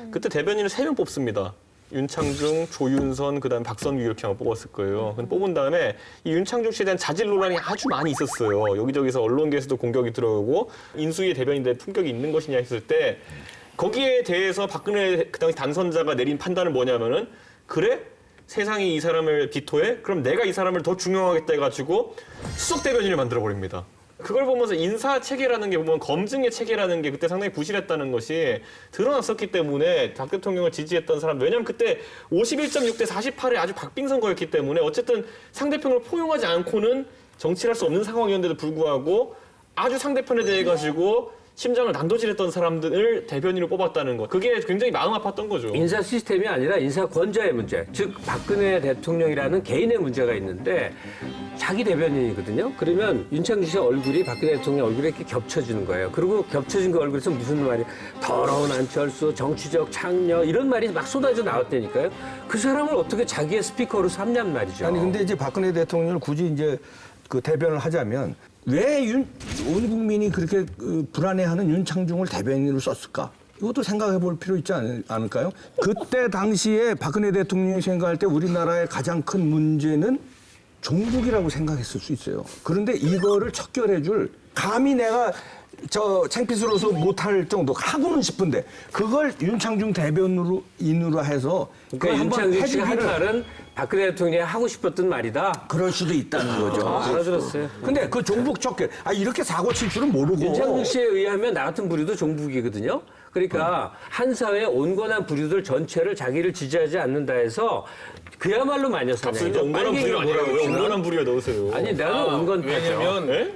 그때 대변인을 3명 뽑습니다. 윤창중, 조윤선, 그다음에 박선규 이렇게 하고 뽑았을 거예요. 근데 뽑은 다음에 이 윤창중 씨에 대한 자질 논란이 아주 많이 있었어요. 여기저기서 언론계에서도 공격이 들어오고 인수위의 대변인들의 품격이 있는 것이냐 했을 때 거기에 대해서 박근혜 그 당시 당선자가 내린 판단은 뭐냐면은 그래? 세상이 이 사람을 비토해? 그럼 내가 이 사람을 더 중용하겠다 해가지고 수석 대변인을 만들어버립니다. 그걸 보면서 인사 체계라는 게 보면 검증의 체계라는 게 그때 상당히 부실했다는 것이 드러났었기 때문에 박 대통령을 지지했던 사람, 왜냐하면 그때 51.6 대 48의 아주 박빙 선거였기 때문에 어쨌든 상대편을 포용하지 않고는 정치를 할 수 없는 상황이었는데도 불구하고 아주 상대편에 대해 가지고 심장을 난도질했던 사람들을 대변인으로 뽑았다는 것. 그게 굉장히 마음 아팠던 거죠. 인사 시스템이 아니라 인사 권자의 문제. 즉 박근혜 대통령이라는 개인의 문제가 있는데 자기 대변인이거든요. 그러면 윤창중 씨 얼굴이 박근혜 대통령 얼굴에 이렇게 겹쳐지는 거예요. 그리고 겹쳐진 그 얼굴에서 무슨 말이 더러운 안철수, 정치적 창녀 이런 말이 막 쏟아져 나왔다니까요. 그 사람을 어떻게 자기의 스피커로 삼냔 말이죠. 아니 근데 이제 박근혜 대통령을 굳이 이제 그 대변을 하자면 왜 온 국민이 그렇게 불안해하는 윤창중을 대변인으로 썼을까? 이것도 생각해 볼 필요 있지 않을까요? 그때 당시에 박근혜 대통령이 생각할 때 우리나라의 가장 큰 문제는 종북이라고 생각했을 수 있어요. 그런데 이거를 척결해 줄 감히 내가 저 창피스러워서 못할 정도 하고는 싶은데 그걸 윤창중 대변인으로 해서 그러니까 윤창중 씨가 한 말은 박근혜 대통령이 하고 싶었던 말이다. 그럴 수도 있다는 거죠. 알아들었어요. 근데 그 종북 척결 이렇게 사고 칠 줄은 모르고 윤창중 씨에 의하면 나 같은 부류도 종북이거든요. 그러니까 한 사회의 온건한 부류들 전체를 자기를 지지하지 않는다 해서 그야말로 마녀사냥이죠. 진짜 온건한 부류 아니라고요? 온건한 부류에 넣으세요. 아니 나는 온건파죠. 왜냐면